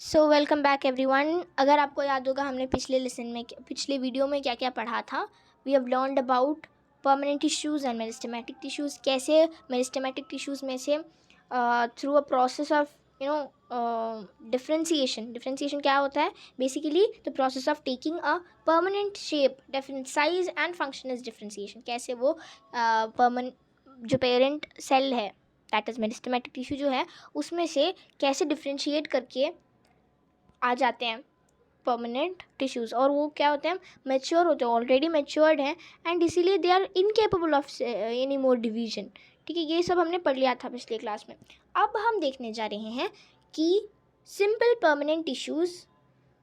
So welcome back everyone. अगर आपको याद होगा हमने पिछले वीडियो में क्या क्या पढ़ा था। We have learned about permanent tissues and meristematic tissues. कैसे मेरिस्टेमेटिक टिश्यूज़ में से through a process of differentiation क्या होता है? Basically the process of taking a permanent shape, different size and function is differentiation. कैसे वो जो पेरेंट सेल है, दैट इज़ मेरिस्टेमेटिक टिश्यू जो है, उसमें से कैसे डिफ्रेंशिएट करके आ जाते हैं परमानेंट टिश्यूज़, और वो क्या होते हैं, मैच्योर होते हैं, ऑलरेडी मैच्योर्ड हैं, एंड इसीलिए they are incapable of any more division. ठीक है, ये सब हमने पढ़ लिया था पिछले क्लास में। अब हम देखने जा रहे हैं कि सिंपल परमानेंट टिश्यूज़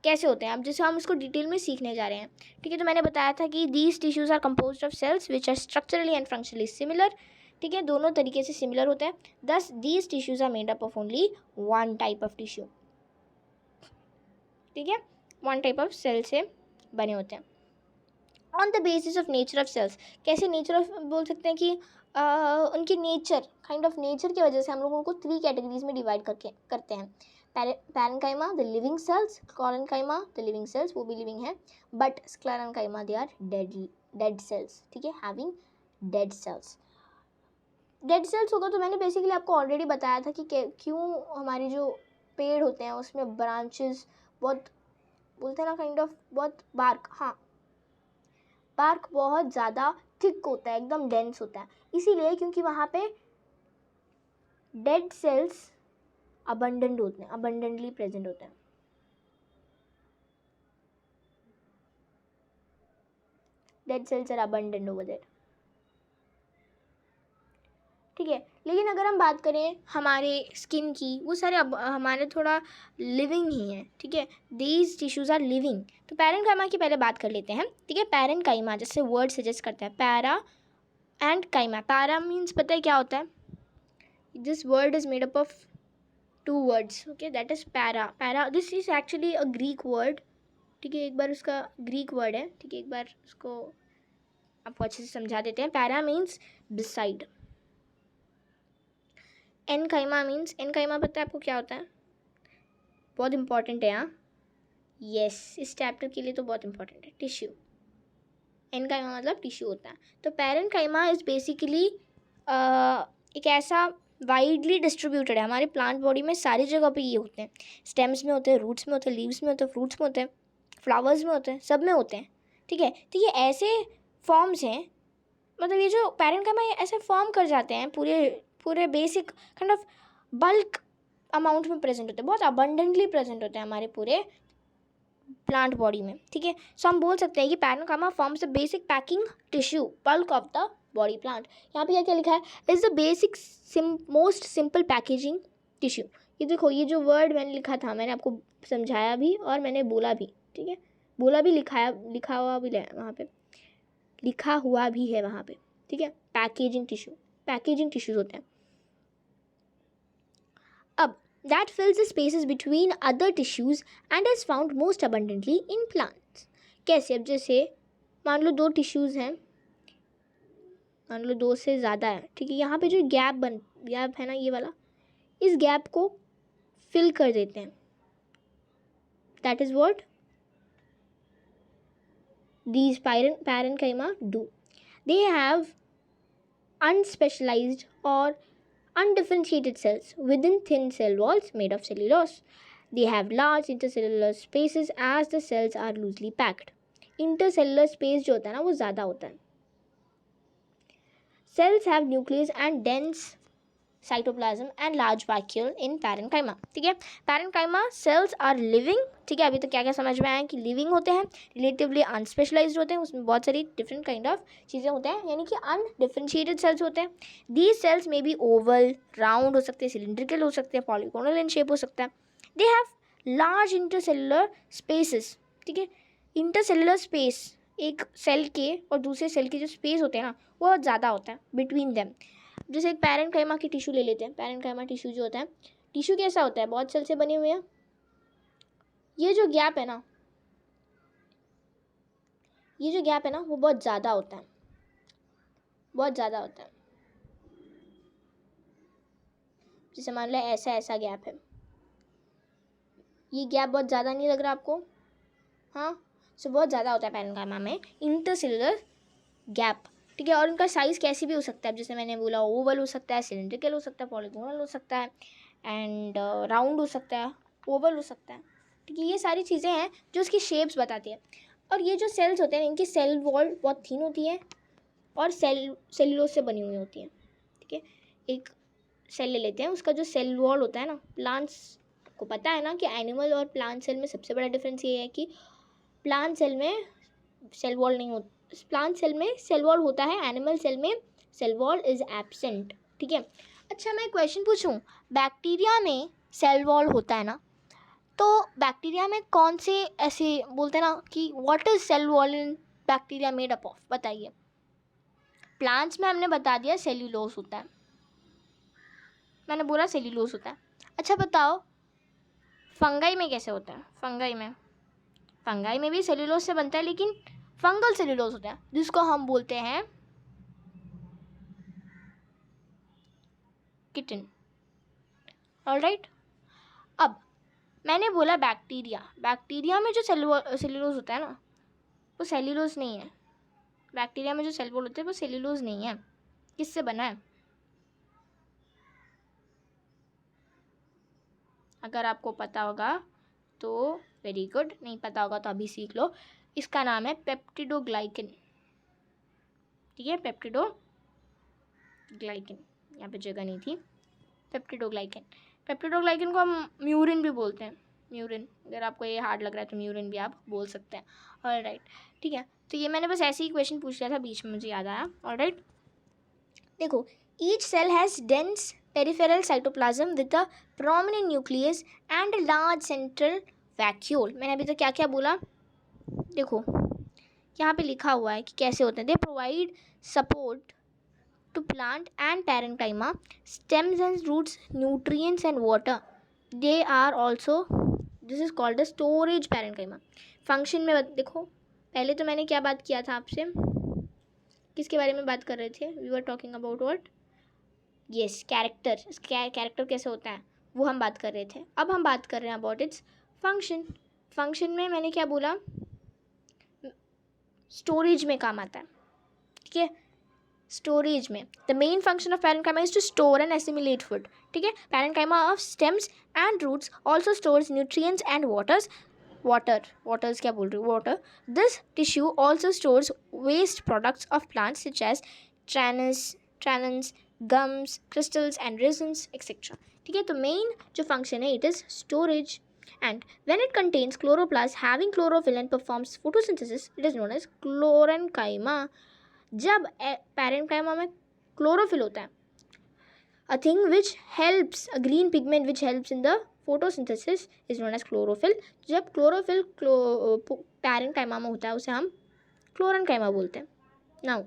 कैसे होते हैं। अब जैसे हम उसको डिटेल में सीखने जा रहे हैं। ठीक है, तो मैंने बताया था कि these tissues are composed of cells which are structurally and functionally similar. ठीक है, दोनों तरीके से सिमिलर होते हैं। Thus these tissues are made up of only one type of tissue. ठीक है, वन टाइप ऑफ सेल से बने होते हैं। On the basis of nature of cells, कैसे नेचर ऑफ बोल सकते हैं कि उनके नेचर, काइंड ऑफ नेचर की वजह से हम लोग उनको 3 कैटेगरीज में डिवाइड करते हैं। Parenchyma the living cells, chlorenchyma the living cells, वो भी लिविंग है, but sclerenchyma they are dead cells. ठीक है, having dead cells. Dead cells होगा तो मैंने बेसिकली आपको ऑलरेडी बताया था कि क्यों हमारी जो पेड़ होते हैं उसमें ब्रांचेस बहुत, बोलते हैं ना, काइंड ऑफ बहुत बार्क, हाँ, बार्क बहुत ज़्यादा थिक होता है, एकदम डेंस होता है, इसीलिए क्योंकि वहाँ पे डेड सेल्स अबंडेंट होते हैं, अबंडेंटली प्रेजेंट होते हैं। Dead cells are abundant over there. ठीक है, लेकिन अगर हम बात करें हमारे स्किन की, वो सारे हमारे थोड़ा लिविंग ही हैं। ठीक है, दीज टिश्यूज़ आर लिविंग। तो पैरेन्काइमा की पहले बात कर लेते हैं। ठीक है, पैरेन्काइमा जैसे वर्ड सजेस्ट करता है, पैरा एंड काइमा। पैरा मीन्स पता है क्या होता है? This word is made up of 2 words, okay, that is para, this is actually a Greek word। ठीक है, एक बार उसका ग्रीक वर्ड है। ठीक है, एक बार उसको आपको अच्छे से समझा देते हैं। Para means beside. Enchyma means, enchyma पता है आपको क्या होता है? बहुत इंपॉर्टेंट है, हाँ, यस, इस चैप्टर के लिए तो बहुत इंपॉर्टेंट है। टिश्यू, एनकाइमा मतलब टिश्यू होता है। तो पैरेन्काइमा इज बेसिकली एक ऐसा वाइडली डिस्ट्रीब्यूटेड है, हमारे प्लांट बॉडी में सारी जगह पे ये होते हैं। स्टेम्स में होते हैं, रूट्स में होते हैं, लीव्स में होते हैं, फ्रूट्स में होते हैं, फ्लावर्स में होते हैं, सब में होते हैं। ठीक है, तो ये ऐसे फॉर्म्स हैं, मतलब ये जो पैरेन्काइमा ये ऐसे फॉर्म कर जाते हैं, पूरे basic kind of bulk amount में प्रेजेंट होते हैं, बहुत अबंडेंटली प्रेजेंट होते हैं हमारे पूरे प्लांट बॉडी में। ठीक है, सो हम बोल सकते हैं कि parenchyma forms the basic packing tissue bulk of the body plant. यहाँ पे क्या क्या लिखा है? Is the basic most simple packaging tissue. ये देखो, ये जो वर्ड मैंने लिखा था, मैंने आपको समझाया भी और मैंने बोला भी। ठीक है, बोला भी, लिखा हुआ भी वहाँ पे लिखा हुआ भी है वहाँ पे। ठीक है, पैकेजिंग टिश्यूज होते हैं। अब that fills the spaces between other tissues and is found most abundantly in plants। कैसे? अब जैसे मान लो 2 टिश्यूज़ हैं, मान लो 2 से ज़्यादा है। ठीक है, यहाँ पे जो गैप है ना, ये वाला, इस गैप को फिल कर देते हैं। That is what these parenchyma do। they have unspecialized or undifferentiated cells within thin cell walls made of cellulose। They have large intercellular spaces as the cells are loosely packed। Intercellular space जो होता है ना, वो ज़्यादा होता है। Cells have nucleus and dense cytoplasm and large vacuole in parenchyma। ठीक है, parenchyma cells are living। ठीक है, अभी तक क्या क्या समझ में आया कि लिविंग होते हैं, रिलेटिवली अनस्पेशलाइज्ड होते हैं, उसमें बहुत सारी डिफरेंट काइंड ऑफ चीज़ें होते हैं, यानी कि अनडिफरेंशिएटेड सेल्स होते हैं। दीज सेल्स में भी ओवल, राउंड हो सकते हैं, सिलिंड्रिकल हो सकते हैं, पॉलीगोनल इन शेप हो सकता है। They have large intercellular spaces. ठीक है, इंटरसेलुलर स्पेस, एक सेल के और दूसरे सेल के जो स्पेस होते हैं ना, वो बहुत ज़्यादा होता है बिटवीन देम। जैसे एक पैरेन्काइमा की टिश्यू ले लेते हैं। पैरेन्काइमा टिश्यू जो होता है, टिश्यू कैसा होता है? बहुत सेल से बने हुए हैं। ये जो गैप है ना, वो बहुत ज़्यादा होता है, बहुत ज़्यादा होता है। जैसे मान लो ऐसा गैप है, ये गैप बहुत ज़्यादा नहीं लग रहा आपको? हाँ, सो बहुत ज़्यादा होता है पैरेन्काइमा में इंटरसेलुलर गैप, ठीक है। और उनका साइज़ कैसी भी हो सकता है, जैसे मैंने बोला ओवल हो सकता है, सिलेंड्रिकल हो सकता है, पॉलीगोनल हो सकता है, एंड राउंड हो सकता है, ओवल हो सकता है, ठीक है। ये सारी चीज़ें हैं जो उसकी शेप्स बताती है। और ये जो सेल्स होते हैं इनकी सेल वॉल बहुत थिन होती है और सेलुलोज से बनी हुई होती है, ठीक है। एक सेल ले लेते हैं, उसका जो सेल वॉल होता है ना, प्लांट्स को पता है ना कि एनिमल और प्लांट सेल में सबसे बड़ा डिफरेंस ये है कि प्लांट सेल में सेल वॉल नहीं होता, प्लांट सेल में सेल वॉल होता है, एनिमल सेल में सेल वॉल इज एब्सेंट, ठीक है। अच्छा, मैं क्वेश्चन पूछूं, बैक्टीरिया में सेल वॉल होता है ना, तो बैक्टीरिया में कौन से ऐसे बोलते हैं ना कि what is cell wall in bacteria made up of, बताइए। प्लांट्स में हमने बता दिया सेल्यूलोज होता है, मैंने बोला सेल्यूलोज होता है। अच्छा बताओ फंगाई में कैसे होता है? फंगाई में भी सेल्यूलोज से बनता है, लेकिन फंगल सेल्यूलोज होता है जिसको हम बोलते हैं किटन। ऑलराइट, अब मैंने बोला बैक्टीरिया में जो सेल्यूलोज होता है ना, वो सेल्यूलोज नहीं है। बैक्टीरिया में जो सेल वॉल होते हैं वो सेल्यूलोज नहीं है। किससे बना है? अगर आपको पता होगा तो वेरी गुड, नहीं पता होगा तो अभी सीख लो। इसका नाम है पेप्टिडोग्लाइकन, ठीक है, पेप्टिडोग्लाइकन, यहाँ पे जगह नहीं थी। पेप्टिडोग्लाइकन को हम म्यूरिन भी बोलते हैं, म्यूरिन। अगर आपको ये हार्ड लग रहा है तो म्यूरिन भी आप बोल सकते हैं। ऑलराइट, ठीक है। तो ये मैंने बस ऐसे ही क्वेश्चन पूछ लिया था, बीच में मुझे याद आया। ऑलराइट, देखो, each cell has dense peripheral cytoplasm with a prominent nucleus and large central vacuole. मैंने अभी तक क्या क्या बोला, देखो यहाँ पे लिखा हुआ है कि कैसे होते हैं। They provide support to plant and parenchyma, stems and roots, nutrients and water. They are also, this is called the storage parenchyma. Function में देखो, पहले तो मैंने क्या बात किया था आपसे, किसके बारे में बात कर रहे थे? We were talking about what? Yes, character. Character कैसे होता है वो हम बात कर रहे थे। अब हम बात कर रहे हैं अबाउट इट्स फंक्शन। फंक्शन में मैंने क्या बोला, स्टोरेज में काम आता है, ठीक है। स्टोरेज में the main function of parenchyma is to store and assimilate food, ठीक है। Parenchyma of stems and roots also stores nutrients and waters क्या बोल रही हूँ, water. This tissue also stores waste products of plants such as tannins, gums, crystals and resins etcetera, ठीक है। तो main जो फंक्शन है it is storage, and when it contains chloroplast having chlorophyll and performs photosynthesis, it is known as chlorenchyma. जब parenchyma में chlorophyll होता है, a thing which helps, a green pigment which helps in the photosynthesis is known as chlorophyll. जब chlorophyll parenchyma में होता है उसे हम क्लोरेन्काइमा बोलते हैं। Now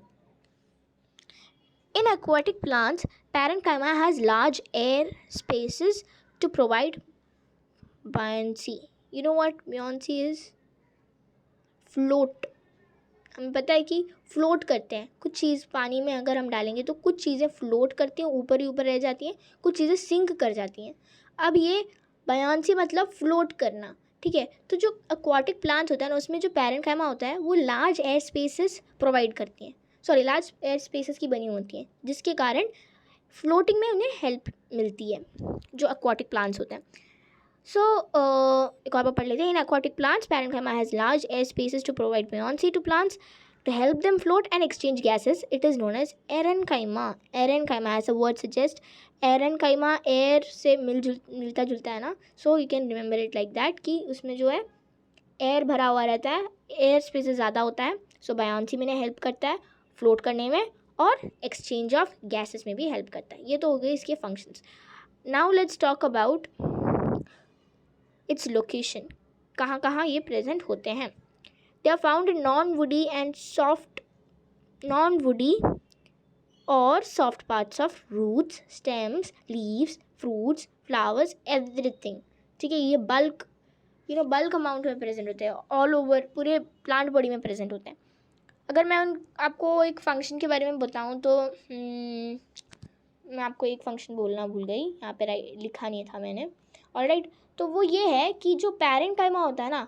in aquatic plants parenchyma has large air spaces to provide buoyancy. You know what buoyancy is? Float. हमें पता है कि फ्लोट करते हैं कुछ चीज़ पानी में, अगर हम डालेंगे तो कुछ चीज़ें फ्लोट करती हैं, ऊपर ही ऊपर रह जाती हैं, कुछ चीज़ें सिंक कर जाती हैं। अब ये बयानसी मतलब फ्लोट करना, ठीक है। तो जो एक्वाटिक प्लांट्स होता है ना, उसमें जो पैरेन्काइमा होता है वो लार्ज एयर स्पेसेस प्रोवाइड करती हैं, लार्ज एयर स्पेसेस की बनी होती हैं, जिसके कारण फ्लोटिंग में उन्हें हेल्प मिलती है जो एक्वाटिक प्लांट्स होते हैं। So, एक और बार पढ़ लेते हैं। In aquatic plants, parenchyma has large air spaces to provide buoyancy to plants to help them float and exchange gases. It is known as erenchyma. Erenchyma, as the word suggests, erenchyma air से मिलता जुलता है ना, so you can remember it like that कि उसमें जो है air भरा हुआ रहता है, एयर स्पेसेस ज़्यादा होता है, so buoyancy में हेल्प करता है फ्लोट करने में, और एक्सचेंज ऑफ गैसेस में भी हेल्प करता है। ये तो हो गए इसके functions. Now let's talk about its location, कहाँ कहाँ ये प्रेजेंट होते हैं। They are found in non woody और soft parts of roots, stems, leaves, fruits, flowers, everything, ठीक है। ये बल्क अमाउंट में प्रेजेंट होते हैं, ऑल ओवर पूरे प्लांट बॉडी में प्रेजेंट होते हैं। अगर मैं आपको एक फंक्शन के बारे में बताऊँ तो मैं आपको एक फंक्शन बोलना भूल गई, यहाँ पे लिखा नहीं था मैंने। ऑलराइट। तो वो ये है कि जो पैरेन्काइमा होता है ना,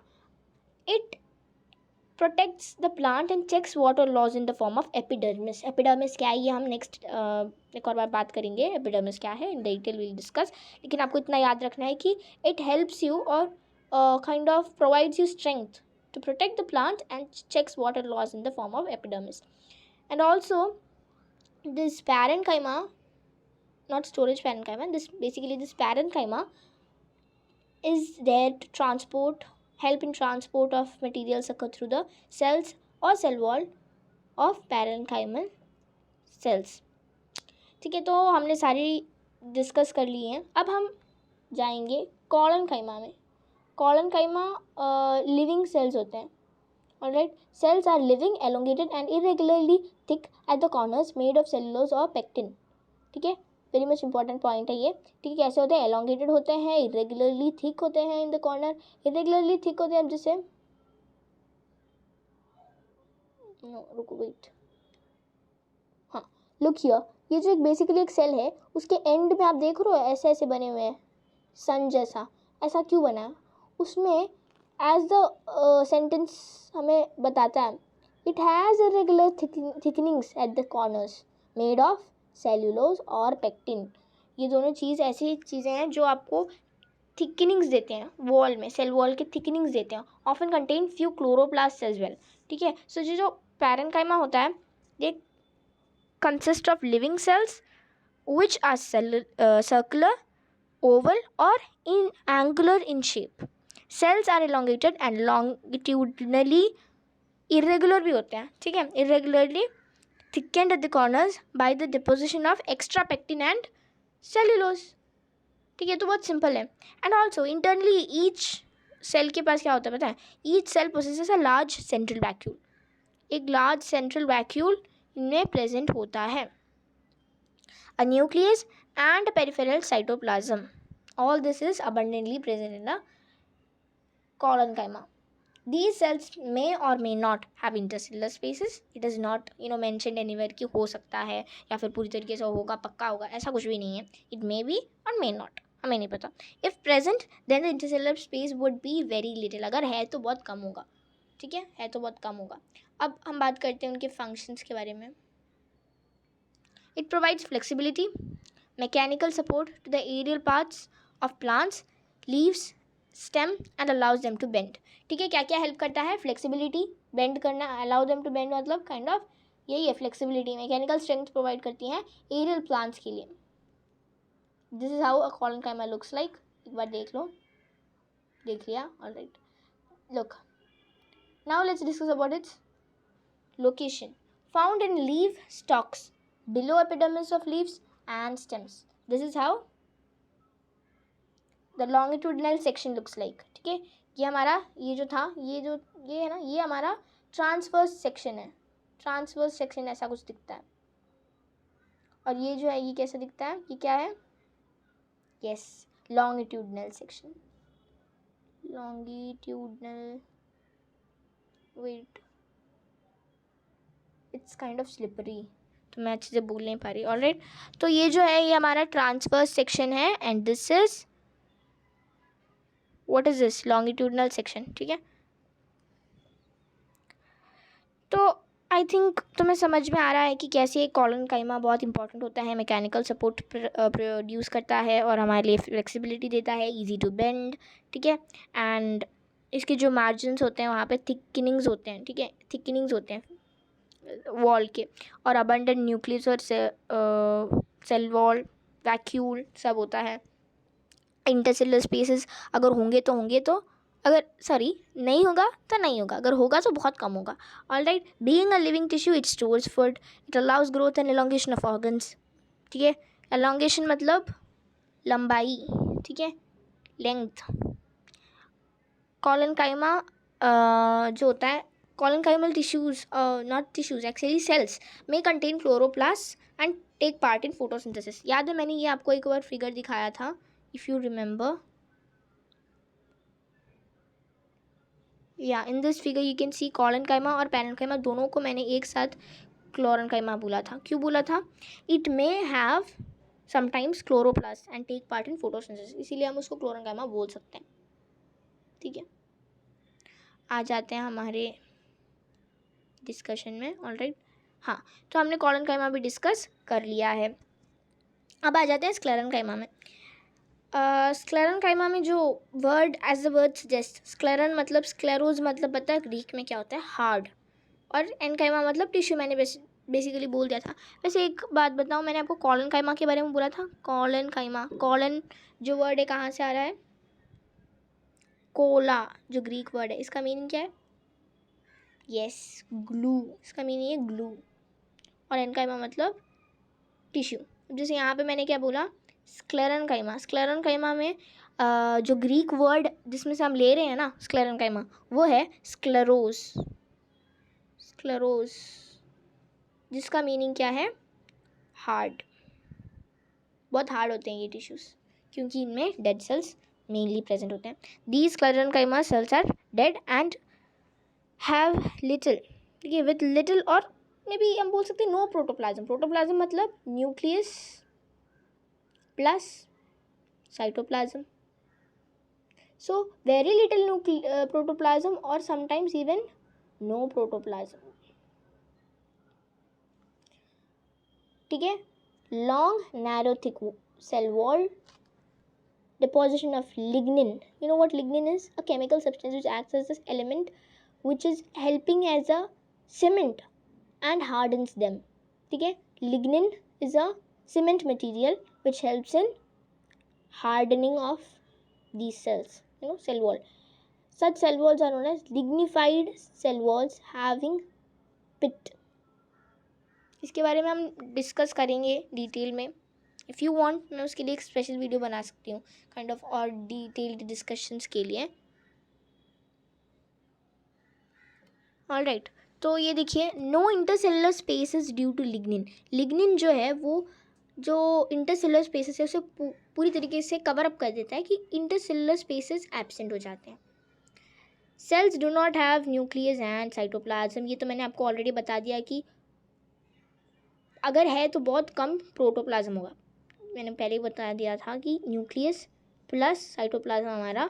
it protects the plant and checks water loss in the form of epidermis. Epidermis क्या है ये हम नेक्स्ट एक और बार बात करेंगे, एपिडर्मिस क्या है इन डिटेल विल डिस्कस। लेकिन आपको इतना याद रखना है कि इट हेल्प्स यू और kind of provides you strength to protect the plant and checks water loss in the form of epidermis. And also this parenchyma, not storage parenchyma, this parenchyma is there to help in transport of materials occur through the cells or cell wall of parenchymal cells. ठीक है, तो हमने सारी discuss कर ली हैं। अब हम जाएंगे कॉलनकाइमा में। कॉलनकाइमा लिविंग सेल्स होते हैं, alright. Cells are living, elongated and irregularly thick at the corners, made of cellulose or pectin। ठीक है, वेरी मच इंपॉर्टेंट पॉइंट है ये। ठीक है, कैसे होते हैं? elongated होते हैं, irregularly thick होते हैं in the corner. irregularly thick होते हैं, अब जैसे रुको वेट, हाँ लुक हियर, ये जो एक बेसिकली एक सेल है, उसके एंड में आप देख रहे हो ऐसे ऐसे बने हुए हैं, सन जैसा। ऐसा क्यों बना है? उसमें एज द सेंटेंस हमें बताता है, it has irregular thickenings eight the corners made of cellulose और पेक्टिन। ये दोनों चीज़ ऐसी चीज़ें हैं जो आपको थिकनिंग्स देते हैं वॉल में, सेल वॉल के थिकनिंग्स देते हैं। Often contain few chloroplast as well. ठीक है, सो जो पैरेन्काइमा होता है, ये consist of living cells which are circular, oval और in angular in shape. Cells are elongated एंड longitudinally irregular भी होते हैं। ठीक है, irregularly thickened at the corners by the deposition of extra pectin and cellulose। ठीक है, तो बहुत सिंपल है। And also internally each cell के पास क्या होता है पता है? Each cell possesses a large central vacuole. एक लार्ज सेंट्रल वैक्यूल इनमें प्रेजेंट होता है। A nucleus and peripheral cytoplasm, all this is abundantly present in the collenchyma. These cells may or may not have intercellular spaces. It is not mentioned anywhere कि हो सकता है या फिर पूरी तरीके से होगा, पक्का होगा, ऐसा कुछ भी नहीं है। It may be or may not, हमें नहीं पता। If present then the intercellular space would be very little। अगर है तो बहुत कम होगा। ठीक है तो बहुत कम होगा। अब हम बात करते हैं उनके फंक्शंस के बारे में। It provides flexibility, mechanical support to the aerial parts of plants, leaves, stem and allows them to bend। ठीक है, क्या क्या हेल्प करता है? फ्लेक्सिबिलिटी, बेंड करना, अलाउ देम टू बेंड मतलब काइंड ऑफ यही है फ्लेक्सिबिलिटी। मैकेनिकल स्ट्रेंथ प्रोवाइड करती हैं एरियल प्लांट्स के लिए। This is how a collenchyma looks like. एक बार देख लो, देख लिया, alright. Look, now let's discuss about its location. Found in leave stocks below epidermis of leaves and stems। This is how the longitudinal section looks like। ठीक है, ये हमारा ये जो था, ये है ना, ये हमारा ट्रांसवर्स सेक्शन है। ट्रांसवर्स सेक्शन ऐसा कुछ दिखता है। और ये जो है ये कैसा दिखता है? ये क्या है? Yes, longitudinal section. Longitudinal, wait, it's kind of slippery, तो मैं अच्छे से बोल नहीं पा रही। ऑलराइट, तो ये जो है ये हमारा ट्रांसवर्स सेक्शन है and this is what is this? Longitudinal section. ठीक है, तो आई थिंक तुम्हें समझ में आ रहा है कि कैसे एक कॉलनकाइमा बहुत इंपॉर्टेंट होता है। मैकेनिकल सपोर्ट प्रोड्यूस करता है और हमारे लिए फ्लेक्सिबिलिटी देता है, इजी टू बेंड। ठीक है, एंड इसके जो मार्जिन्स होते हैं वहाँ पे थिकनिंग्स होते हैं। ठीक है, थिकनिंग्स होते हैं वॉल के, और अबंडेंट न्यूक्लियस और सेल वॉल, वैक्यूल सब होता है। इंटरसेलुलर स्पेसेस अगर होंगे तो अगर नहीं होगा तो नहीं होगा, अगर होगा तो बहुत कम होगा। Alright, being a living tissue it stores food, it allows growth and elongation of organs. ठीक है, एलोंगेशन मतलब लंबाई, ठीक है, लेंथ। कॉलनकाइमा जो होता है, collenchymal tissues, not tissues actually cells may contain chloroplasts and take part in photosynthesis। याद है मैंने ये आपको एक बार फिगर दिखाया था, if you remember। या in this figure you can see collenchyma और पैरेन्काइमा दोनों को मैंने एक साथ क्लोरनकाइमा बोला था। क्यों बोला था? It may have sometimes chloroplast and take part in photosynthesis, इसीलिए हम उसको क्लोरेनकाइमा बोल सकते हैं। ठीक है, आ जाते हैं हमारे डिस्कशन में। ऑलराइट, हाँ, तो हमने कॉलनकाइमा भी डिस्कस कर लिया है। अब आ जाते हैं स्क्लेरनकाइमा में। स्क्लेरनकाइमा में जो word as the word suggest, स्क्लेरन मतलब स्क्लेरोज मतलब पता है ग्रीक में क्या होता है, हार्ड, और एनकाइमा मतलब टिश्यू, मैंने बेसिकली बोल दिया था। वैसे एक बात बताऊँ, मैंने आपको कॉलनकाइमा के बारे में बोला था। कॉलनकाइमा, कॉलन जो वर्ड है कहाँ से आ रहा है, कोला जो ग्रीक वर्ड है, इसका मीनिंग क्या है, यस ग्लू, इसका मीनिंग है ग्लू, और एनकाइमा मतलब टिश्यू। जैसे यहाँ पे मैंने क्या बोला, स्क्लेरनकाइमा, स्क्लेरनकाइमा में जो ग्रीक वर्ड जिसमें से हम ले रहे हैं ना स्क्लेरनकाइमा, वो है स्क्लेरोज, स्क्लेरोज, जिसका मीनिंग क्या है, हार्ड। बहुत हार्ड होते हैं ये टिश्यूज़, क्योंकि इनमें डेड सेल्स मेनली प्रेजेंट होते हैं। These sclerenchyma cells are dead and have little, ठीक है, विथ लिटिल और मे बी हम बोल सकते हैं नो प्रोटोप्लाज्म। प्रोटोप्लाज्म मतलब nucleus plus cytoplasm, so very little protoplasm or sometimes even no protoplasm। ठीक है, long narrow thick cell wall, deposition of lignin, you know what lignin is, a chemical substance which acts as this element which is helping as a cement and hardens them। ठीक है, lignin is a cement material which helps in hardening of these cells, you know, cell wall। Such cell walls are known as lignified cell walls having pit। इसके बारे में हम discuss करेंगे detail में। If you want, मैं उसके लिए एक स्पेशल वीडियो बना सकती हूँ काइंड ऑफ, और डिटेल्ड डिस्कशंस के लिए। ऑलराइट, तो ये देखिए, no intercellular spaces due to lignin. Lignin जो है वो जो इंटरसेलुलर स्पेसेस है उसे पूरी तरीके से कवर अप कर देता है कि इंटरसेलुलर स्पेसेस एब्सेंट हो जाते हैं। Sales do not have nucleus and cytoplasm, ये तो मैंने आपको ऑलरेडी बता दिया कि अगर है तो बहुत कम प्रोटोप्लाज्म होगा। मैंने पहले ही बता दिया था कि न्यूक्लियस प्लस साइटोप्लाज्म हमारा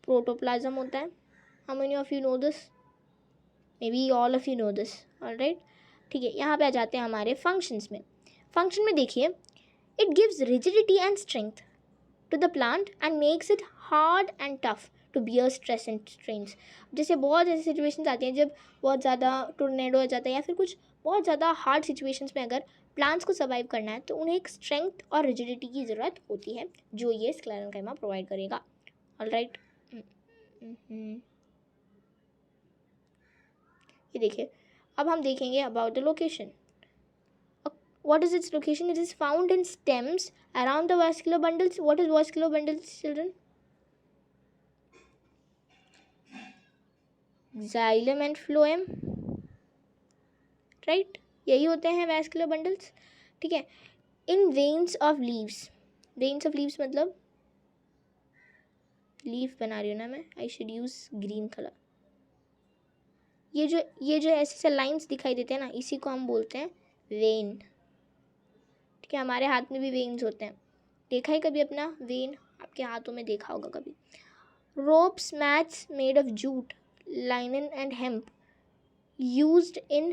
प्रोटोप्लाज्म होता है। How many of you know this, may be all of you know this. Alright, ठीक है, यहाँ पे आ जाते हैं हमारे फंक्शंस में। फंक्शन में देखिए, it gives rigidity and strength to the plant and makes it hard and tough to bear stress and strains. जैसे बहुत ऐसी सिचुएशंस आती हैं जब बहुत ज़्यादा टोर्नेडो हो जाता है या फिर कुछ बहुत ज़्यादा हार्ड सिचुएशंस में अगर प्लांट्स को सर्वाइव करना है तो उन्हें एक स्ट्रेंथ और रिजिडिटी की ज़रूरत होती है, जो ये स्क्लेरनकाइमा प्रोवाइड करेगा। ऑलराइट, ये देखिए, अब हम देखेंगे about the location. What is its location? It is found in stems around the vascular bundles. What is vascular bundles, children? Xylem and phloem, right? यही होते हैं vascular bundles। ठीक है, in veins of leaves, veins of leaves मतलब leaf बना रही हूँ ना मैं, I should use green color। ये जो ऐसे से लाइंस दिखाई देते हैं ना, इसी को हम बोलते हैं वेन। ठीक है, हमारे हाथ में भी वेन्स होते हैं, देखा है कभी अपना वेन, आपके हाथों में देखा होगा कभी। Ropes mats made of jute, linen and hemp used in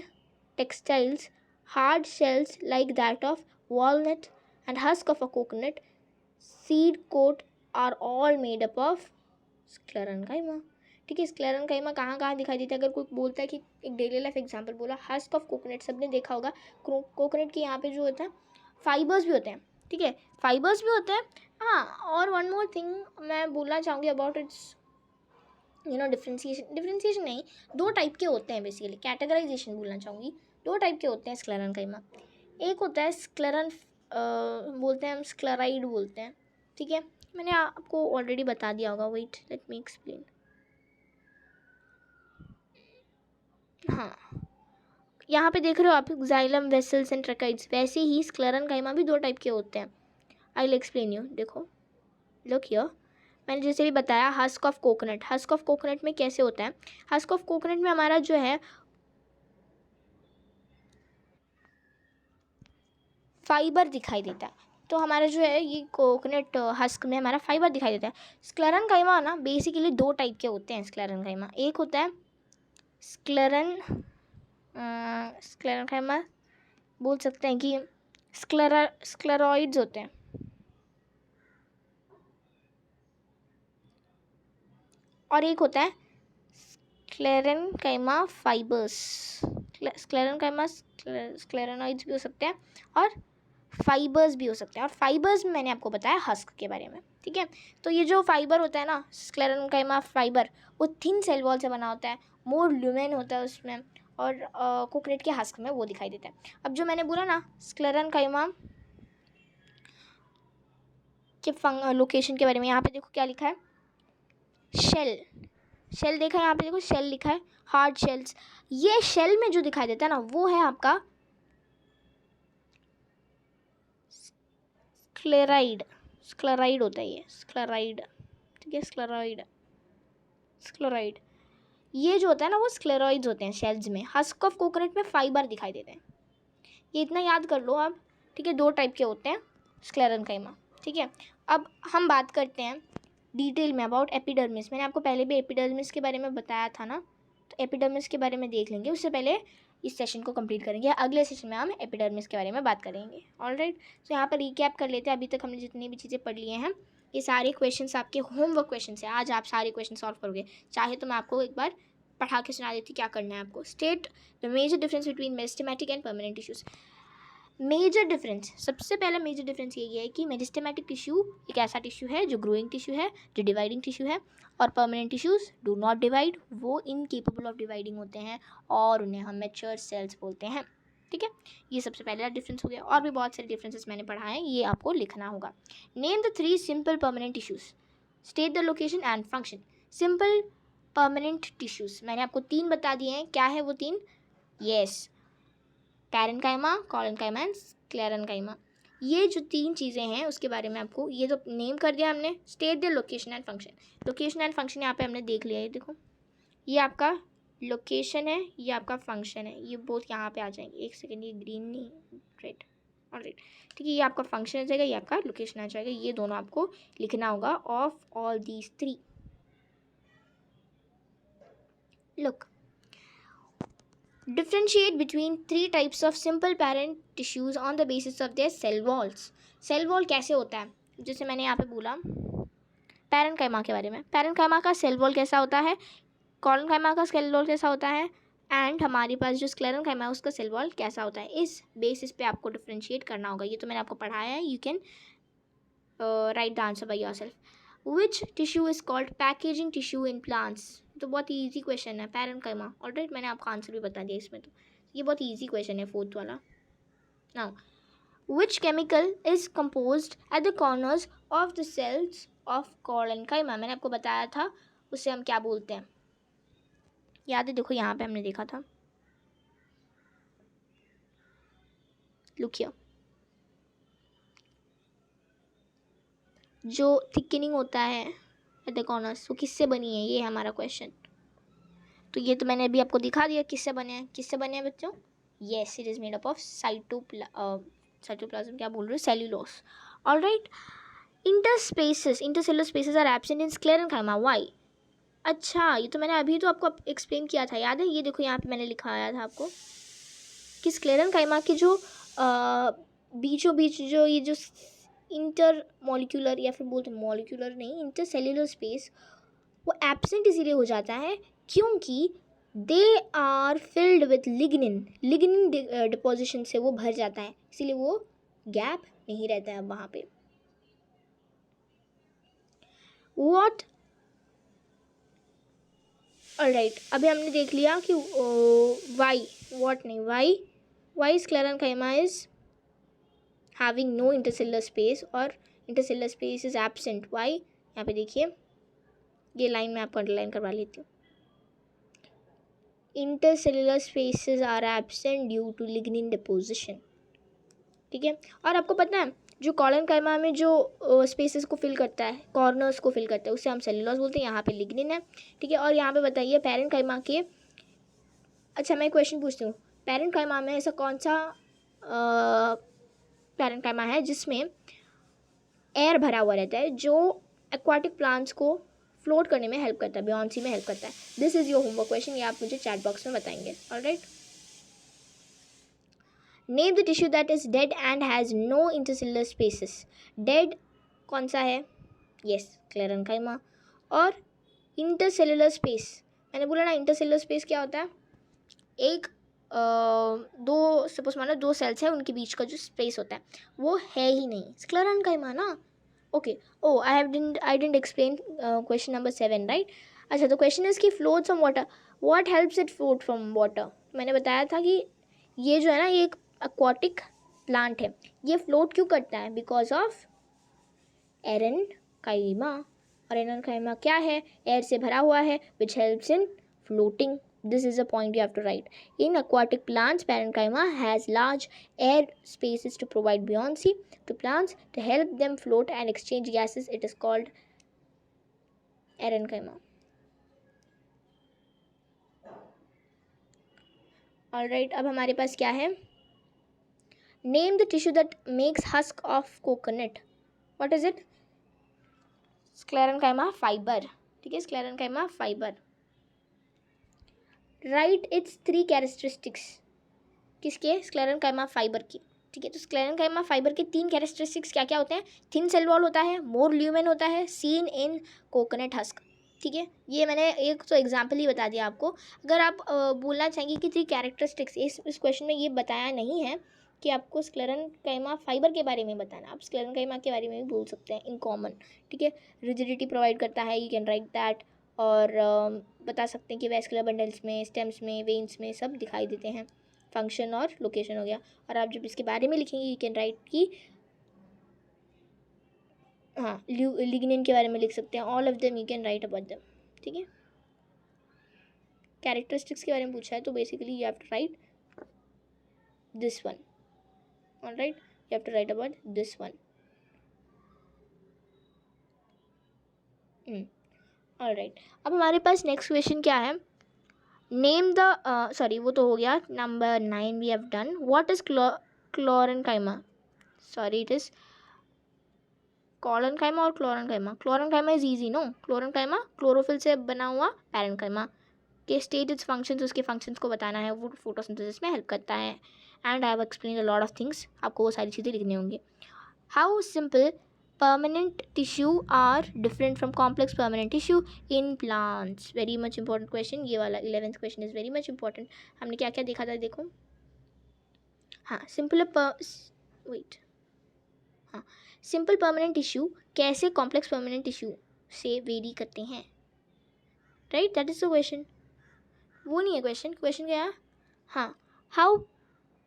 textiles, hard shells like that of walnut and husk of a coconut, seed coat are all made up of sclerenchyma। ठीक है, sclerenchyma कहाँ कहाँ दिखाई देता है। अगर कोई बोलता है कि एक डेली लाइफ एग्जांपल बोला, हस्क ऑफ कोकोनट, सबने देखा होगा। कोकोनट के यहाँ पे जो होता है फाइबर्स भी होते हैं। ठीक है, फाइबर्स भी होते हैं। हाँ, और वन मोर थिंग मैं बोलना चाहूँगी अबाउट इट्स डिफ्रेंसिएशन नहीं, दो टाइप के होते हैं बेसिकली, कैटेगराइजेशन बोलना चाहूँगी। दो टाइप के होते हैं स्क्लेरनकाइमा। एक होता है स्क्लेरन, बोलते हैं हम स्क्लेराइड बोलते हैं। ठीक है, मैंने आपको ऑलरेडी बता दिया होगा, वेट लेट मी एक्सप्लेन। हाँ, यहाँ पे देख रहे हो आप जाइलम, वेसल्स एंड ट्रैकाइड्स, वैसे ही स्क्लेरनकाइमा भी दो टाइप के होते हैं। I will explain you. देखो, लुक हियर, मैंने जैसे भी बताया husk of coconut, husk of coconut में कैसे होता है, हस्क ऑफ कोकोनट में हमारा जो है फाइबर दिखाई देता है। तो हमारा जो है ये कोकोनट हस्क में हमारा फाइबर दिखाई देता है। स्क्लेरेन्काइमा ना बेसिकली 2 टाइप के होते हैं स्क्लेरेन्काइमा। एक होता है स्क्लेरेन्काइमा बोल सकते हैं कि स्क्लेरॉइड्स होते हैं, और एक होता है स्क्लेरेन्काइमा फाइबर्स। स्क्लेरेन्काइमा स्क्लेरेनॉइड्स भी हो सकते हैं और फाइबर्स भी हो सकते हैं, और फाइबर्स में मैंने आपको बताया हस्क के बारे में, ठीक है। तो ये जो फाइबर होता है ना स्क्लेरेन्काइमा फाइबर, वो थिन सेल वॉल से बना होता है, मोर ल्यूमेन होता है उसमें, और कोकोनट के हस्क में वो दिखाई देता है। अब जो मैंने बोला ना स्क्लेरेन्काइमा के लोकेशन के बारे में, यहाँ पे देखो क्या लिखा है, शेल। शेल देखा है यहाँ पे, देखो शेल लिखा है, हार्ड शेल्स। ये शेल में जो दिखाई देता है ना वो है आपका स्क्लेराइड। स्क्लेराइड होता है ये, स्क्लेराइड, ठीक है, स्क्लेराइड ये जो होता है ना वो स्क्लेरॉइड्स होते हैं शेल्स में। हस्क ऑफ कोकोनट में फाइबर दिखाई देते हैं। ये इतना याद कर लो आप, ठीक है। 2 टाइप के होते हैं स्क्लेरेन्काइमा, ठीक है। अब हम बात करते हैं डिटेल में अबाउट एपिडर्मिस। मैंने आपको पहले भी एपिडर्मिस के बारे में बताया था ना, तो एपिडर्मिस के बारे में देख लेंगे, उससे पहले इस सेशन को कंप्लीट करेंगे। अगले सेशन में हम एपिडर्मिस के बारे में बात करेंगे। ऑलराइट, तो यहाँ पर रिकैप कर लेते हैं अभी तक हमने जितनी भी चीज़ें पढ़ लिए हैं। ये सारे क्वेश्चंस आपके होमवर्क क्वेश्चंस हैं, आज आप सारे क्वेश्चन सॉल्व करोगे। चाहे तो मैं आपको एक बार पढ़ा के सुना देती क्या करना है आपको। State the major difference between meristematic and permanent tissues. Major difference, सबसे पहला मेजर डिफरेंस यही है कि मेरिस्टेमेटिक टिश्यू एक ऐसा टिश्यू है जो ग्रोइंग टिश्यू है, जो डिवाइडिंग टिश्यू है, और permanent tissues do not divide, वो इनकेपेबल ऑफ डिवाइडिंग होते हैं और उन्हें हम मैच्योर सेल्स बोलते हैं, ठीक है। ये सबसे पहला डिफरेंस हो गया। और भी बहुत सारे डिफरेंसेस मैंने पढ़ाए हैं, ये आपको लिखना होगा। Name the 3 simple permanent tissues, state the location and function. Simple permanent tissues मैंने आपको 3 बता दिए हैं। क्या है वो 3? Yes, parenchyma, collenchyma and sclerenchyma. ये जो 3 चीज़ें हैं उसके बारे में आपको ये तो नेम कर दिया हमने। State the location and function. Location and function यहाँ पे हमने देख लिया है, देखो ये आपका लोकेशन है, ये आपका फंक्शन है, ये बोथ यहाँ पे आ जाएंगे। एक सेकेंड, ये ग्रीन नहीं रेड, ऑलराइट, ठीक है। ये आपका फंक्शन आ जाएगा, ये आपका लोकेशन आ जाएगा। ये दोनों आपको लिखना होगा of all these 3। Look, differentiate between 3 types of simple parent tissues on the basis of their cell walls। Cell wall कैसे होता है, जैसे मैंने यहाँ पे बोला पैरेन्काइमा के बारे में। पैरेन्काइमा का सेल वॉल कैसा होता है, कोलेन्काइमा का सेल वॉल कैसा होता है, एंड हमारे पास जो स्क्लेरेन्काइमा है उसका सेल वॉल कैसा होता है। इस बेसिस पे आपको डिफ्रेंशिएट करना होगा। ये तो मैंने आपको पढ़ाया है। You can right the answer by yourself. Which tissue is called packaging tissue in plants. तो बहुत ही ईजी क्वेश्चन है, पैरेन्काइमा। ऑलराइट, मैंने आपको आंसर भी बता दिया इसमें, तो ये बहुत ईजी क्वेश्चन है 4th वाला। Now, which chemical is composed at the corners of the cells of collenchyma. मैंने आपको बताया था उसे हम क्या बोलते हैं, याद है? देखो यहाँ पे हमने देखा था, लुक हियर, जो थिकनिंग होता है एट द कॉर्नर्स वो किससे बनी है, ये है हमारा क्वेश्चन। तो ये तो मैंने अभी आपको दिखा दिया किससे बने हैं। किससे बने हैं बच्चों? Yes, it is made up of cytoplasm, क्या बोल रहे हो, cellulose. Alright, intercellular spaces are absent in sclerenchyma. Why? अच्छा, ये तो मैंने अभी तो आपको एक्सप्लेन किया था, याद है? ये देखो यहाँ पे मैंने लिखाया था आपको कि स्क्लेरेन्काइमा के जो बीचों बीच जो ये जो इंटर मॉलिक्यूलर या फिर बोलते मॉलिक्यूलर नहीं, इंटरसेल्युलर स्पेस, वो एब्सेंट इसीलिए हो जाता है क्योंकि they are filled with lignin. Lignin deposition से वो भर जाता है, इसीलिए वो गैप नहीं रहता है अब वहाँ पे। वॉट, ऑलराइट, अभी हमने देख लिया कि वाई, वॉट नहीं, why sclerenchyma is having no intercellular space और intercellular space is absent। why? यहाँ पे देखिए, ये लाइन में आपको अंडरलाइन करवा लेती हूँ। intercellular spaces are absent due to lignin deposition, ठीक है। और आपको पता है जो कोलेन्काइमा में जो स्पेसेस को फिल करता है, कॉर्नर्स को फिल करता है, उसे हम सेल्यूलोज बोलते हैं। यहाँ पे लिग्निन है, ठीक है। और यहाँ पे बताइए पैरेन्काइमा के, अच्छा मैं क्वेश्चन पूछती हूँ, पैरेन्काइमा में ऐसा कौन सा पैरेन्काइमा है जिसमें एयर भरा हुआ रहता है जो एक्वाटिक प्लांट्स को फ्लोट करने में हेल्प करता है, बियॉन्सी में हेल्प करता है. This is your homework question. ये आप मुझे चैट बॉक्स में बताएंगे. Alright. Name the tissue that is dead and has no intercellular spaces. Dead कौन सा है? Yes, sclerenchyma. और इंटरसेलुलर स्पेस, मैंने बोला ना इंटरसेलुलर स्पेस क्या होता है? एक दो, सपोज मानो दो सेल्स है, उनके बीच का जो स्पेस होता है वो है ही नहीं. स्क्लेरेन्काइमा ना. Okay. Oh I didn't explain question number 7, right. अच्छा, तो क्वेश्चन इज कि float from water. What helps it float from water? मैंने बताया था कि ये जो है ना, ये एक एक्वाटिक प्लांट है. ये फ्लोट क्यों करता है? Because of aerenchyma. और एरेनकाइमा क्या है? एयर से भरा हुआ है, विच helps in floating. This is a point you have to write. In aquatic plants, parenchyma has large air spaces to provide buoyancy to plants to help them float and exchange gases. It is called parenchyma. All right. अब हमारे पास क्या है? Name the tissue that makes husk of coconut. What is it? Sclerenchyma fiber. ठीक है, sclerenchyma fiber. Write its 3 characteristics. किसके? Sclerenchyma fibre की. ठीक है, तो स्क्लेरेन्काइमा फाइबर के 3 कैरेक्टरिस्टिक्स क्या क्या होते हैं? थिन सेल वॉल होता है, मोर ल्यूमेन होता है, सीन इन कोकोनट हस्क. ठीक है, ये मैंने एक तो एग्जाम्पल ही बता दिया आपको. अगर आप बोलना चाहेंगे कि 3 कैरेक्टरिस्टिक्स, इस क्वेश्चन में ये बताया नहीं है कि आपको स्क्लेरेन्काइमा फाइबर के बारे में बताना. आप स्क्लेरेन्काइमा के बारे में भी बोल सकते हैं इन कॉमन. ठीक है, रिजिडिटी प्रोवाइड करता है, यू कैन राइट दैट. और बता सकते हैं कि वैस्कुलर बंडल्स में, स्टेम्स में, वेन्स में सब दिखाई देते हैं. फंक्शन और लोकेशन हो गया. और आप जब इसके बारे में लिखेंगे यू कैन राइट कि हाँ, लिग्निन के बारे में लिख सकते हैं. All of them you can write about them. ठीक है, कैरेक्टरिस्टिक्स के बारे में पूछा है तो basically you have to write this one. Alright, you have to write about this one. Alright, अब हमारे पास नेक्स्ट क्वेश्चन क्या है? नेम द सॉरी, वो तो हो गया. Number 9 we have done. What is chlorenchyma? Sorry, it is collenchyma और chlorenchyma. Chlorenchyma is easy, no. Chlorenchyma chlorophyll से बना हुआ पैरेन्काइमा के स्टेट इट्स फंक्शंस, उसके फंक्शंस को बताना है. वो फोटोसिंथेसिस में हेल्प करता है. And I have explain a lot of things. आपको वो सारी चीज़ें लिखनी होंगी. How simple permanent tissue are different from complex permanent tissue in plants? Very much important question. ये वाला 11th question is very much important. हमने क्या क्या देखा था देखो. हाँ, सिंपल परमानेंट टिश्यू कैसे कॉम्प्लेक्स परमानेंट टिश्यू से वेरी करते हैं? Right, that is the question. वो नहीं है क्वेश्चन. क्वेश्चन क्या है? हाँ, how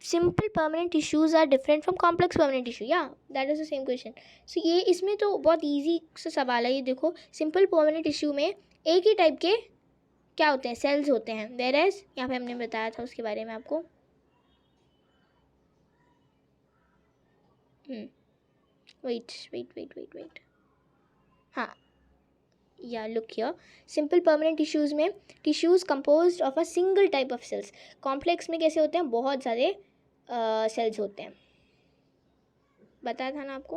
simple permanent tissues are different from complex permanent tissue. Yeah that is the same question. So ये इसमें तो बहुत ईजी सा सवाल है. ये देखो, सिंपल परमानेंट टिश्यू में एक ही टाइप के क्या होते हैं? सेल्स होते हैं. वेयर एज यहाँ पे हमने बताया था उसके बारे में आपको. वेट. हाँ, yeah look here. Simple permanent tissues में tissues composed of a single type of cells. Complex में कैसे होते हैं? बहुत सारे सेल्स होते हैं. बताया था ना आपको.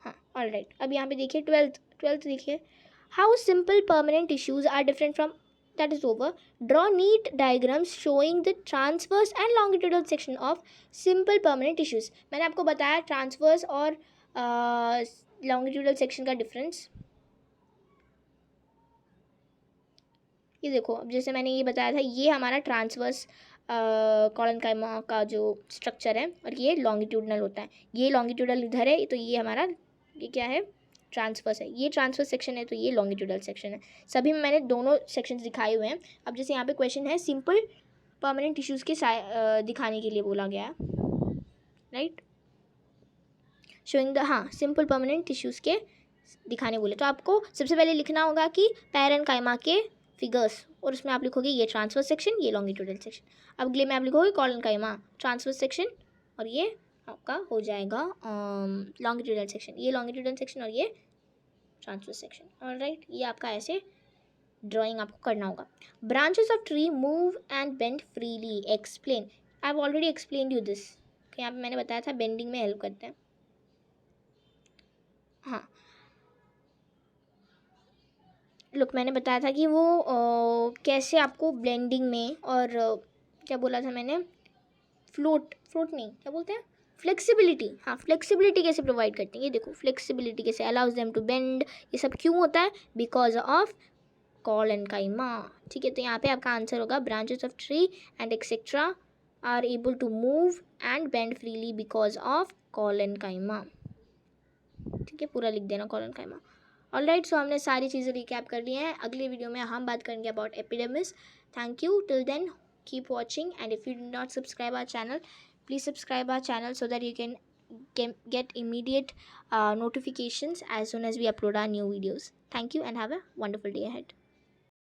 हाँ, ऑलराइट. अब यहाँ पे देखिए 12th देखिए. How simple permanent tissues are different from. That is over. Draw neat diagrams showing the transverse and longitudinal section of simple permanent tissues. मैंने आपको बताया ट्रांसवर्स और लॉन्गिट्यूडल सेक्शन का डिफरेंस. ये देखो, अब जैसे मैंने ये बताया था, ये हमारा ट्रांसवर्स कॉलनकाइमा का जो स्ट्रक्चर है, और ये लॉन्गिट्यूडनल होता है. ये लॉन्गिट्यूडल इधर है, तो ये हमारा ये क्या है? ट्रांसवर्स है. ये ट्रांसवर्स सेक्शन है, तो ये लॉन्गिट्यूडल सेक्शन है. सभी में मैंने दोनों सेक्शंस दिखाए हुए हैं. अब जैसे यहाँ पे क्वेश्चन है सिंपल परमानेंट टिश्यूज़ के दिखाने के लिए बोला गया है. राइट, शोइंग द, हाँ, सिंपल परमानेंट टिश्यूज़ के दिखाने बोले, तो आपको सबसे पहले लिखना होगा कि पैरेन्काइमा के फिगर्स, और उसमें आप लिखोगे ये ट्रांसवर्स सेक्शन, ये लॉन्गिट्यूडल सेक्शन. अब अगले में आप लिखोगे कॉलनकाइमा ट्रांसवर्स सेक्शन, और ये आपका हो जाएगा लॉन्गिट्यूडल सेक्शन. ये लॉन्गिट्यूडल सेक्शन और ये ट्रांसवर्स सेक्शन. ऑलराइट, ये आपका ऐसे ड्राइंग आपको करना होगा. Branches of tree move and bend freely. Explain. I have already explain you this. यहाँ पे मैंने बताया था बेंडिंग में हेल्प करते हैं. हाँ, लुक मैंने बताया था कि वो कैसे आपको ब्लेंडिंग में और क्या बोला था मैंने, फ्लोट नहीं, क्या बोलते हैं, फ्लेक्सिबिलिटी, हाँ फ्लेक्सिबिलिटी कैसे प्रोवाइड करती है। ये देखो फ्लेक्सिबिलिटी कैसे, अलाउज देम टू बेंड, ये सब क्यों होता है, बिकॉज ऑफ कॉलेनकाइमा। ठीक है, तो यहाँ पे आपका आंसर होगा branches of tree and etcetera are able to move and bend freely because of collenchyma. ठीक है, पूरा लिख देना कॉलेनकाइमा। ऑलराइट, सो हमने सारी चीज़ें रिकैप कर ली हैं। अगली वीडियो में हम बात करेंगे about epidermis. Thank you, till then keep watching, and if you do not subscribe our channel, please subscribe our channel so that you can get immediate notifications as soon as we upload our new videos. Thank you and have a wonderful day ahead.